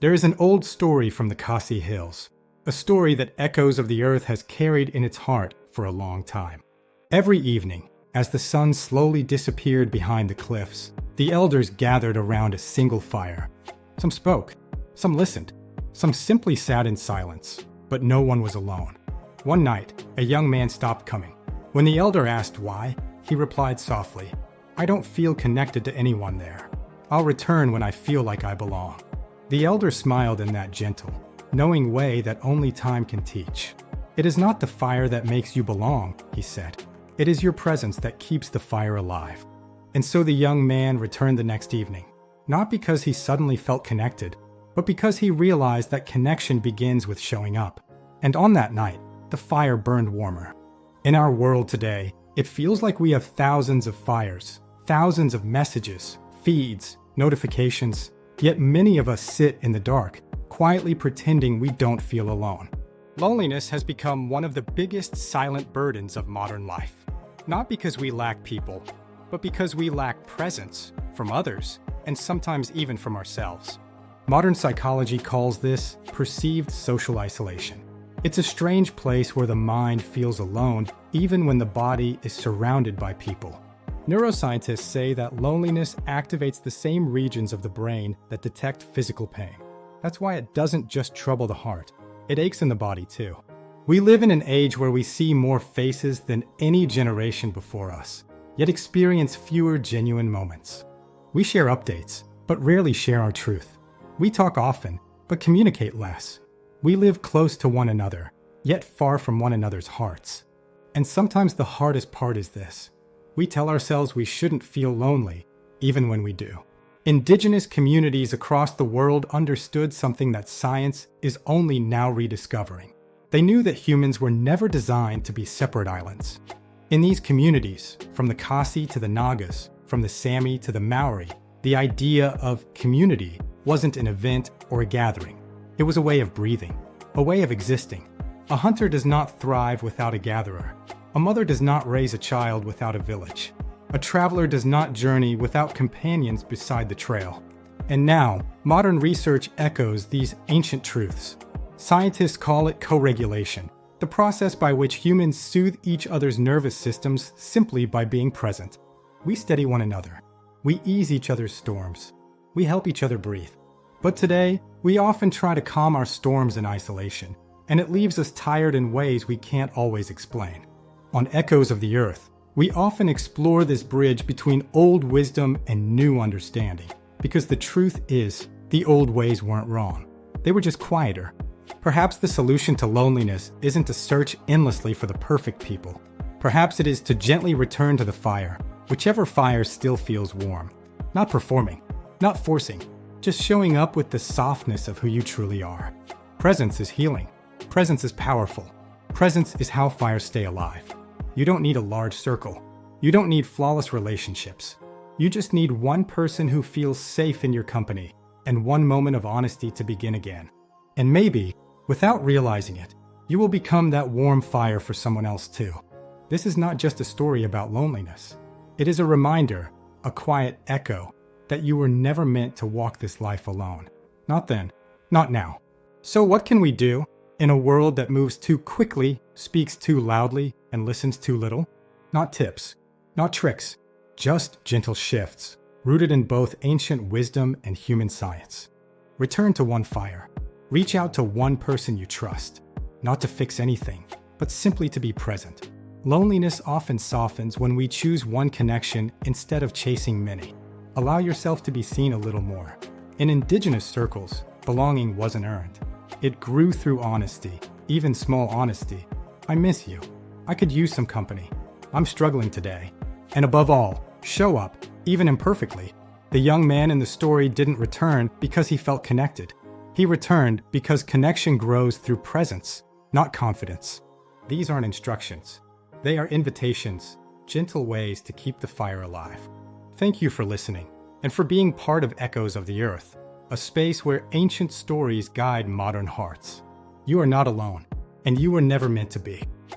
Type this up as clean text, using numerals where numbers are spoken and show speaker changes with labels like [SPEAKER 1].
[SPEAKER 1] There is an old story from the Khasi hills, a story that echoes of the earth has carried in its heart for a long time. Every evening, as the sun slowly disappeared behind the cliffs, the elders gathered around a single fire. Some spoke, some listened, some simply sat in silence, but no one was alone. One night, a young man stopped coming. When the elder asked why, he replied softly, "I don't feel connected to anyone there. I'll return when I feel like I belong." The elder smiled in that gentle, knowing way that only time can teach. "It is not the fire that makes you belong," he said. "It is your presence that keeps the fire alive." And so the young man returned the next evening, not because he suddenly felt connected, but because he realized that connection begins with showing up. And on that night, the fire burned warmer. In our world today, it feels like we have thousands of fires, thousands of messages, feeds, notifications, yet many of us sit in the dark, quietly pretending we don't feel alone. Loneliness has become one of the biggest silent burdens of modern life. Not because we lack people, but because we lack presence from others, and sometimes even from ourselves. Modern psychology calls this perceived social isolation. It's a strange place where the mind feels alone even when the body is surrounded by people. Neuroscientists say that loneliness activates the same regions of the brain that detect physical pain. That's why it doesn't just trouble the heart, it aches in the body too. We live in an age where we see more faces than any generation before us, yet experience fewer genuine moments. We share updates, but rarely share our truth. We talk often, but communicate less. We live close to one another, yet far from one another's hearts. And sometimes the hardest part is this. We tell ourselves we shouldn't feel lonely, even when we do. Indigenous communities across the world understood something that science is only now rediscovering. They knew that humans were never designed to be separate islands. In these communities, from the Khasi to the Nagas, from the Sami to the Maori, the idea of community wasn't an event or a gathering. It was a way of breathing, a way of existing. A hunter does not thrive without a gatherer. A mother does not raise a child without a village. A traveler does not journey without companions beside the trail. And now, modern research echoes these ancient truths. Scientists call it co-regulation, the process by which humans soothe each other's nervous systems simply by being present. We steady one another. We ease each other's storms. We help each other breathe. But today, we often try to calm our storms in isolation, and it leaves us tired in ways we can't always explain. On Echoes of the Earth, we often explore this bridge between old wisdom and new understanding, because the truth is, the old ways weren't wrong. They were just quieter. Perhaps the solution to loneliness isn't to search endlessly for the perfect people. Perhaps it is to gently return to the fire, whichever fire still feels warm. Not performing, not forcing, just showing up with the softness of who you truly are. Presence is healing. Presence is powerful. Presence is how fires stay alive. You don't need a large circle. You don't need flawless relationships. You just need one person who feels safe in your company and one moment of honesty to begin again. And maybe, without realizing it, you will become that warm fire for someone else too. This is not just a story about loneliness. It is a reminder, a quiet echo, that you were never meant to walk this life alone. Not then, not now. So what can we do in a world that moves too quickly, speaks too loudly, and listens too little? Not tips, not tricks, just gentle shifts, rooted in both ancient wisdom and human science. Return to one fire. Reach out to one person you trust, not to fix anything, but simply to be present. Loneliness often softens when we choose one connection instead of chasing many. Allow yourself to be seen a little more. In indigenous circles, belonging wasn't earned. It grew through honesty, even small honesty. I miss you. I could use some company. I'm struggling today. And above all, show up, even imperfectly. The young man in the story didn't return because he felt connected. He returned because connection grows through presence, not confidence. These aren't instructions. They are invitations, gentle ways to keep the fire alive. Thank you for listening, and for being part of Echoes of the Earth, a space where ancient stories guide modern hearts. You are not alone, and you were never meant to be.